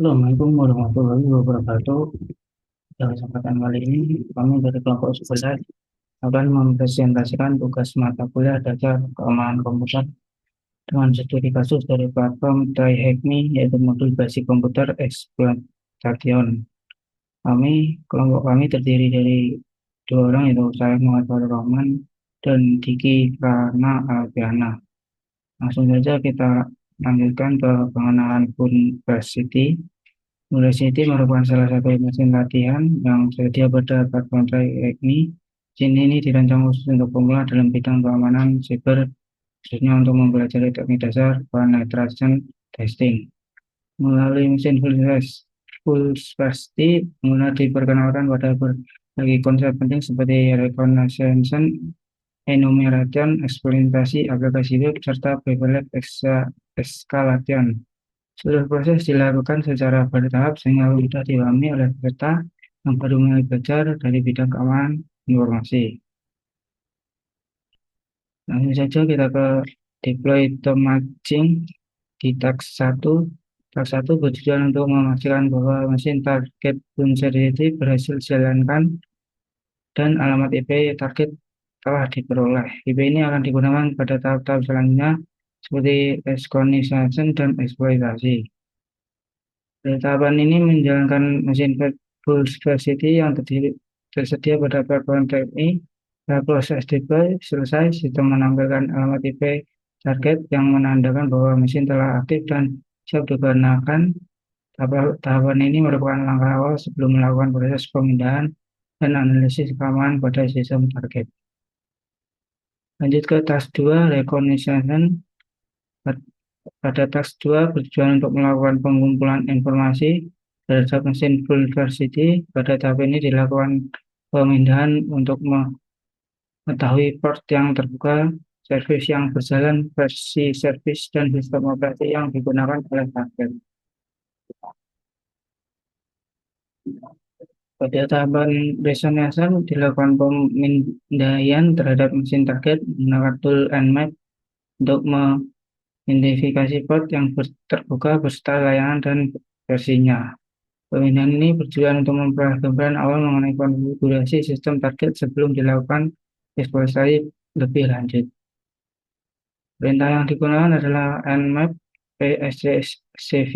Assalamualaikum warahmatullahi wabarakatuh. Pada kesempatan kali ini, kami dari kelompok 11 akan mempresentasikan tugas mata kuliah dasar keamanan komputer dengan studi kasus dari platform TryHackMe, yaitu modul basic komputer exploitation. Kelompok kami terdiri dari dua orang, yaitu saya Muhammad Farul Rahman dan Diki Prana Alfiana. Langsung saja kita lanjutkan ke pengenalan University. Udacity merupakan salah satu mesin latihan yang tersedia pada platform ini. Mesin ini dirancang khusus untuk pemula dalam bidang keamanan siber, khususnya untuk mempelajari teknik dasar penetration testing. Melalui mesin full spacity, pengguna diperkenalkan pada berbagai konsep penting seperti reconnaissance, enumeration, eksploitasi aplikasi web, serta privilege escalation. Seluruh proses dilakukan secara bertahap sehingga mudah dipahami oleh peserta yang baru mulai belajar dari bidang keamanan informasi. Langsung saja kita ke deploy the matching di task 1. Task 1 bertujuan untuk memastikan bahwa mesin target Buncerity berhasil dijalankan dan alamat IP target telah diperoleh. IP ini akan digunakan pada tahap-tahap selanjutnya seperti recognition dan eksploitasi. Tahapan ini menjalankan mesin full capacity yang tersedia pada platform TXI. Setelah proses deploy selesai, sistem menampilkan alamat IP target yang menandakan bahwa mesin telah aktif dan siap digunakan. Tahapan ini merupakan langkah awal sebelum melakukan proses pemindahan dan analisis keamanan pada sistem target. Lanjut ke task 2, recognition. Pada task 2 bertujuan untuk melakukan pengumpulan informasi terhadap mesin full capacity. Pada tahap ini dilakukan pemindahan untuk mengetahui port yang terbuka, service yang berjalan, versi service, dan sistem operasi yang digunakan oleh target. Pada tahapan resolution dilakukan pemindaian terhadap mesin target menggunakan tool Nmap untuk identifikasi port yang terbuka beserta layanan dan versinya. Pemindahan ini bertujuan untuk memperoleh gambaran awal mengenai konfigurasi sistem target sebelum dilakukan eksploitasi lebih lanjut. Perintah yang digunakan adalah nmap pscv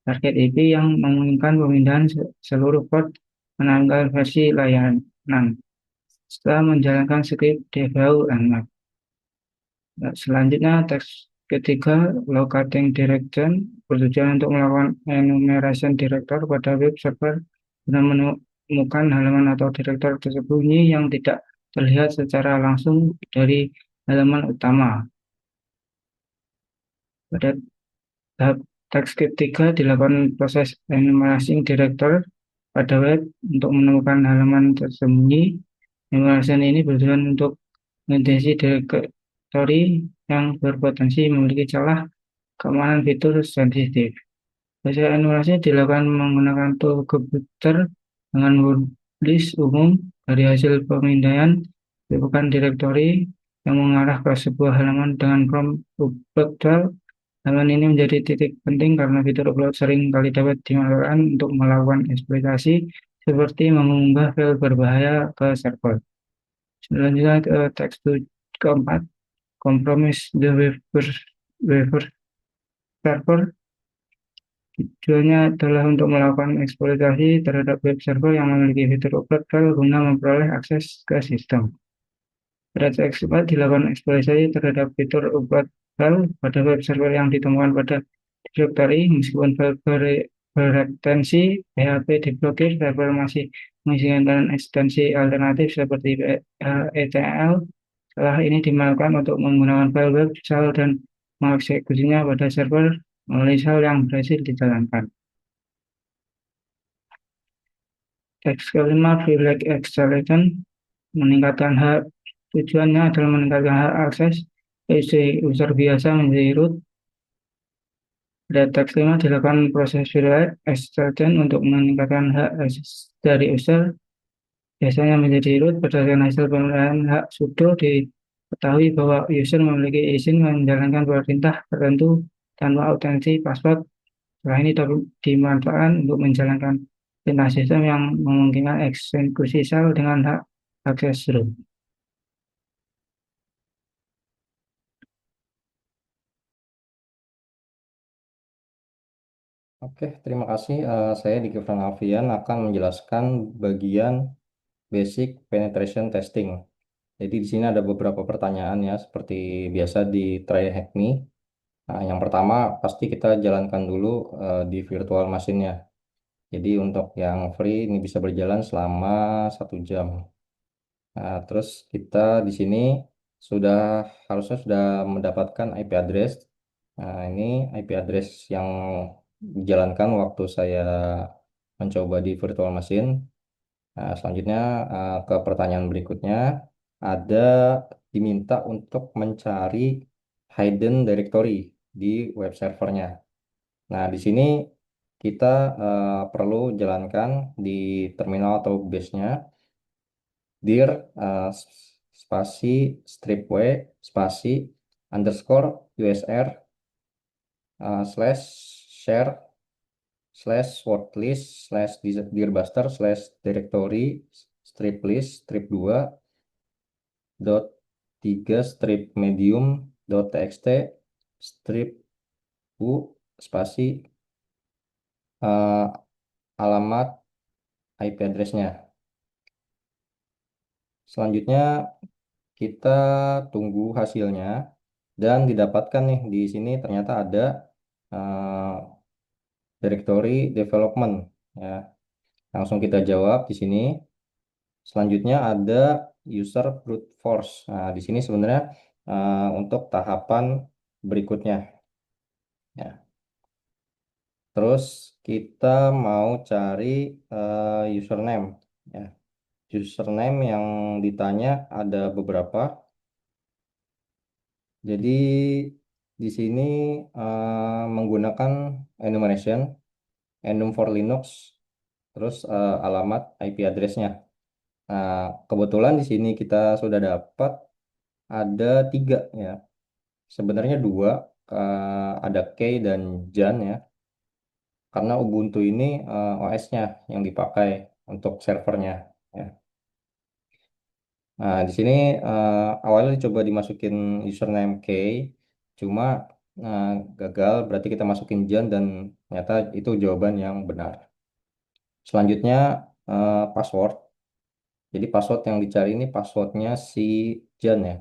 target IP yang memungkinkan pemindahan seluruh port menanggal versi layanan setelah menjalankan script default nmap. Selanjutnya, teks ketiga, locating direction, bertujuan untuk melakukan enumeration director pada web server guna menemukan halaman atau direktor tersembunyi yang tidak terlihat secara langsung dari halaman utama. Pada tahap teks ketiga dilakukan proses enumerating director pada web untuk menemukan halaman tersembunyi. Enumeration ini bertujuan untuk mendeteksi directory yang berpotensi memiliki celah keamanan fitur sensitif. Proses enumerasi dilakukan menggunakan tool komputer dengan wordlist umum. Dari hasil pemindaian, bukan direktori yang mengarah ke sebuah halaman dengan prompt upload. Halaman ini menjadi titik penting karena fitur upload sering kali dapat dimanfaatkan untuk melakukan eksploitasi seperti mengunggah file berbahaya ke server. Selanjutnya ke teks keempat, compromise the waiver server. Tujuannya adalah untuk melakukan eksploitasi terhadap web server yang memiliki fitur upload file guna memperoleh akses ke sistem. Pada teks keempat dilakukan eksploitasi terhadap fitur upload file pada web server yang ditemukan pada directory. Meskipun file berekstensi PHP diblokir, server masih mengizinkan ekstensi alternatif seperti ETL. Setelah ini dimaksudkan untuk menggunakan file web shell dan mengeksekusinya pada server melalui shell yang berhasil dijalankan. Teks kelima, privilege acceleration, meningkatkan hak. Tujuannya adalah meningkatkan hak akses user biasa menjadi root. Pada teks kelima dilakukan proses privilege acceleration untuk meningkatkan hak akses dari user biasanya menjadi root. Berdasarkan hasil pemilihan hak sudo diketahui bahwa user memiliki izin menjalankan perintah tertentu tanpa autentikasi password Setelah ini dimanfaatkan untuk menjalankan perintah sistem yang memungkinkan eksekusi sel dengan hak akses root. Oke, terima kasih. Saya Diki Alfian akan menjelaskan bagian basic penetration testing. Jadi di sini ada beberapa pertanyaan ya, seperti biasa di try hack me. Nah, yang pertama pasti kita jalankan dulu di virtual machine-nya. Jadi untuk yang free ini bisa berjalan selama 1 jam. Nah, terus kita di sini sudah harusnya sudah mendapatkan IP address. Nah, ini IP address yang dijalankan waktu saya mencoba di virtual machine. Nah, selanjutnya ke pertanyaan berikutnya, ada diminta untuk mencari hidden directory di web servernya. Nah, di sini kita perlu jalankan di terminal atau base-nya dir spasi strip w spasi underscore usr slash share slash wordlist slash dirbuster slash directory strip list strip 2 dot 3 strip medium dot txt strip u spasi eh, alamat IP address-nya. Selanjutnya kita tunggu hasilnya dan didapatkan nih di sini ternyata ada eh, directory development ya. Langsung kita jawab di sini. Selanjutnya ada user brute force. Nah, di sini sebenarnya untuk tahapan berikutnya ya. Terus kita mau cari username ya. Username yang ditanya ada beberapa. Jadi di sini menggunakan enumeration, enum for Linux, terus alamat IP address-nya. Nah, kebetulan di sini kita sudah dapat ada 3 ya. Sebenarnya 2, ada Kay dan Jan ya. Karena Ubuntu ini OS-nya yang dipakai untuk servernya. Ya. Nah, di sini awalnya dicoba dimasukin username Kay, cuma eh, gagal. Berarti kita masukin Jan dan ternyata itu jawaban yang benar. Selanjutnya password. Jadi password yang dicari ini passwordnya si Jan ya.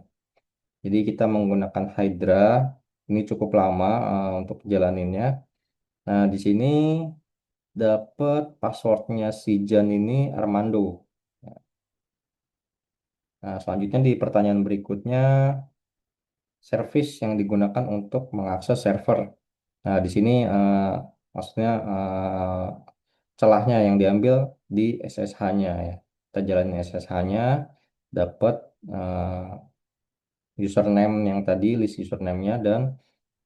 Jadi kita menggunakan Hydra, ini cukup lama untuk jalaninnya. Nah, di sini dapat passwordnya si Jan ini Armando. Nah, selanjutnya di pertanyaan berikutnya, service yang digunakan untuk mengakses server. Nah, di sini maksudnya celahnya yang diambil di SSH-nya ya. Kita jalanin SSH-nya, dapat username yang tadi, list username-nya, dan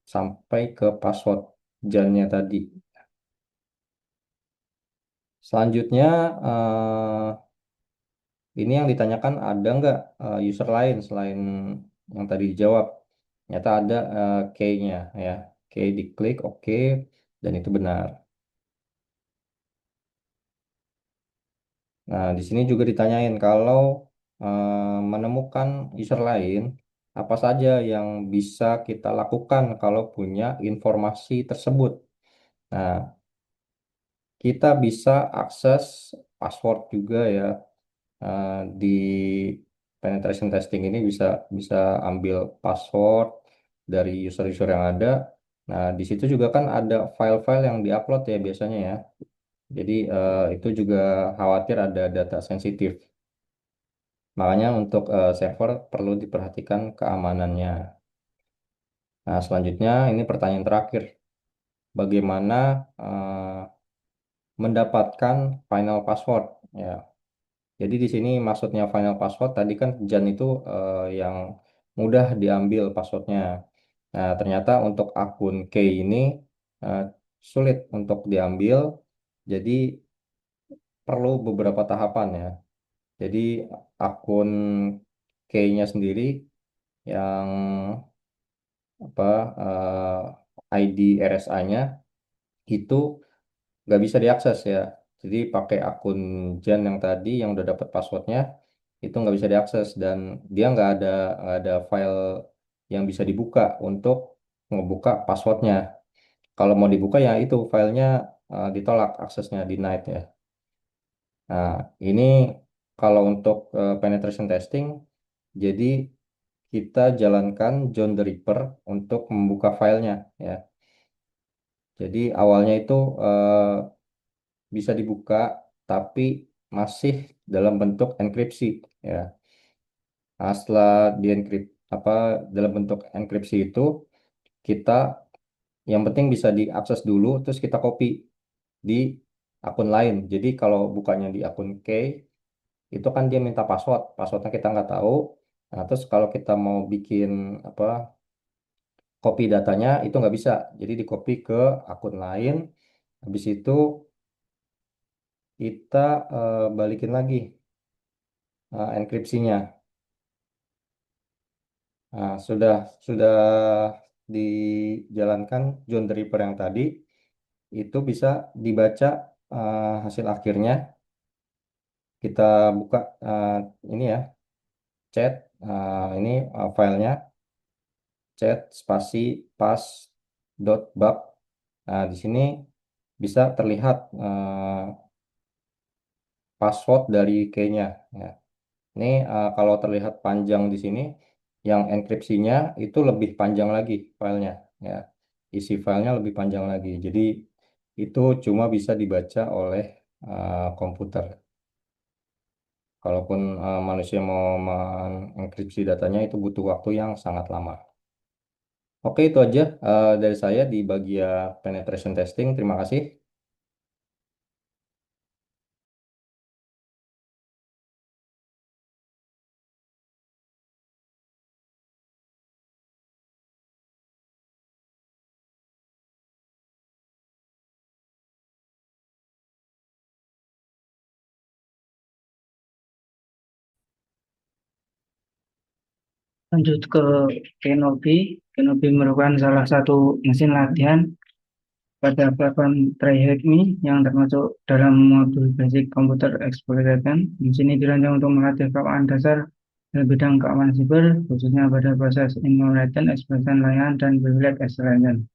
sampai ke password Jan-nya tadi. Selanjutnya, ini yang ditanyakan ada nggak user lain selain yang tadi dijawab. Ternyata ada key-nya ya. Key diklik oke dan itu benar. Nah, di sini juga ditanyain kalau menemukan user lain, apa saja yang bisa kita lakukan kalau punya informasi tersebut. Nah, kita bisa akses password juga ya. Di penetration testing ini bisa bisa ambil password dari user-user yang ada. Nah, di situ juga kan ada file-file yang diupload ya biasanya ya. Jadi itu juga khawatir ada data sensitif. Makanya untuk server perlu diperhatikan keamanannya. Nah, selanjutnya ini pertanyaan terakhir. Bagaimana mendapatkan final password? Ya, jadi di sini maksudnya final password tadi kan Jan itu yang mudah diambil passwordnya. Nah, ternyata untuk akun Key ini eh, sulit untuk diambil. Jadi perlu beberapa tahapan ya. Jadi akun Key-nya sendiri yang apa ID RSA-nya itu nggak bisa diakses ya. Jadi pakai akun Jan yang tadi yang udah dapat passwordnya itu nggak bisa diakses dan dia nggak ada file yang bisa dibuka untuk ngebuka passwordnya. Kalau mau dibuka ya itu filenya ditolak aksesnya denied ya. Nah ini kalau untuk penetration testing, jadi kita jalankan John the Ripper untuk membuka filenya ya. Jadi awalnya itu bisa dibuka tapi masih dalam bentuk enkripsi ya. Nah, setelah apa dalam bentuk enkripsi itu kita yang penting bisa diakses dulu terus kita copy di akun lain. Jadi kalau bukanya di akun K itu kan dia minta passwordnya kita nggak tahu. Nah, terus kalau kita mau bikin apa copy datanya itu nggak bisa. Jadi di copy ke akun lain. Habis itu kita balikin lagi enkripsinya. Nah, sudah dijalankan John Draper yang tadi itu bisa dibaca hasil akhirnya. Kita buka ini ya chat ini filenya chat spasi pas dot bug. Nah, di sini bisa terlihat password dari key-nya. Ya. Ini kalau terlihat panjang di sini, yang enkripsinya itu lebih panjang lagi filenya. Ya. Isi filenya lebih panjang lagi. Jadi itu cuma bisa dibaca oleh komputer. Kalaupun manusia mau mengenkripsi datanya itu butuh waktu yang sangat lama. Oke, itu aja dari saya di bagian penetration testing. Terima kasih. Lanjut ke Kenobi. Kenobi merupakan salah satu mesin latihan pada platform TryHack Me yang termasuk dalam modul Basic Computer Exploitation. Mesin ini dirancang untuk melatih keamanan dasar dalam bidang keamanan siber, khususnya pada proses enumeration, expression layanan, dan privilege extraction.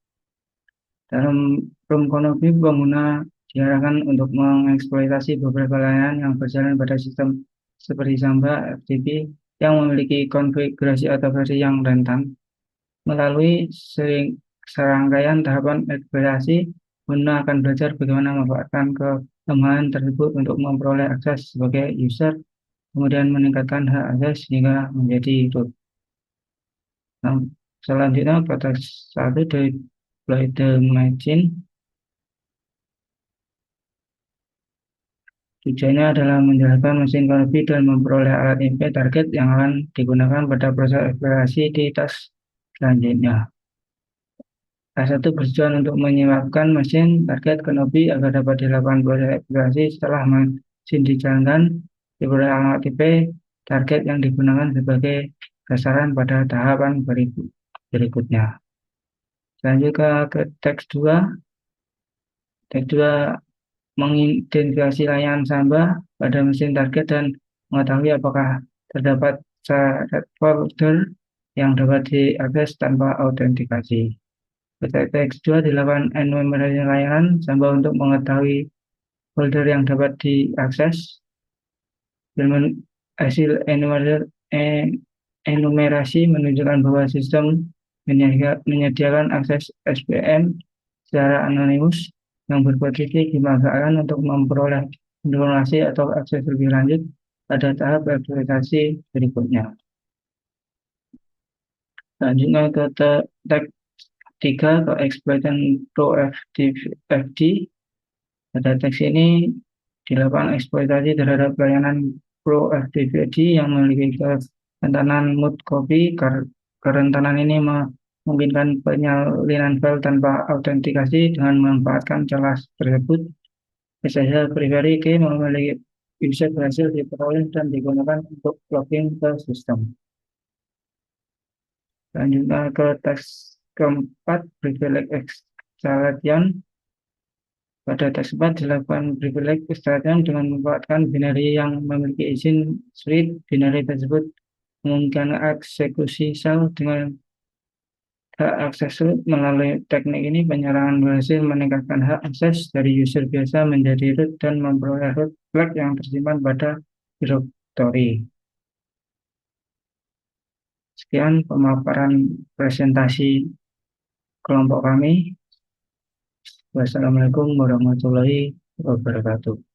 Dalam Room Konobi, pengguna diarahkan untuk mengeksploitasi beberapa layanan yang berjalan pada sistem seperti Samba, FTP, yang memiliki konfigurasi atau versi yang rentan. Melalui serangkaian tahapan eksploitasi, pengguna akan belajar bagaimana memanfaatkan kelemahan tersebut untuk memperoleh akses sebagai user, kemudian meningkatkan hak akses hingga menjadi root. Nah, selanjutnya pada satu deploy the machine. Tujuannya adalah menjelaskan mesin Corby dan memperoleh alat IP target yang akan digunakan pada proses eksplorasi di tas selanjutnya. Tas satu bertujuan untuk menyiapkan mesin target Kenobi agar dapat dilakukan proses eksplorasi setelah mesin dijalankan, diperoleh alamat IP target yang digunakan sebagai sasaran pada tahapan berikutnya. Selanjutnya ke teks 2. Teks 2 mengidentifikasi layanan Samba pada mesin target dan mengetahui apakah terdapat syarat folder yang dapat diakses tanpa autentikasi. Pada teks 2 dilakukan enumerasi layanan Samba untuk mengetahui folder yang dapat diakses. Dan hasil enumerasi menunjukkan bahwa sistem menyediakan akses SPM secara anonimus yang berpotensi dimanfaatkan untuk memperoleh informasi atau akses lebih lanjut pada tahap eksploitasi berikutnya. Selanjutnya ke tag 3 ke exploitation pro FD. Pada teks ini dilakukan eksploitasi terhadap layanan pro FTPD yang memiliki kerentanan mood copy. Kerentanan ini memungkinkan penyalinan file tanpa autentikasi dengan memanfaatkan celah tersebut. SSL pribadi key memiliki user berhasil diperoleh dan digunakan untuk login ke sistem. Selanjutnya ke teks keempat, privilege extraction. Pada tersebut dilakukan privilege kestaraan dengan memanfaatkan binary yang memiliki izin suite. Binary tersebut memungkinkan eksekusi sel dengan hak akses root. Melalui teknik ini, penyerangan berhasil meningkatkan hak akses dari user biasa menjadi root dan memperoleh root flag yang tersimpan pada directory. Sekian pemaparan presentasi kelompok kami. Wassalamualaikum warahmatullahi wabarakatuh.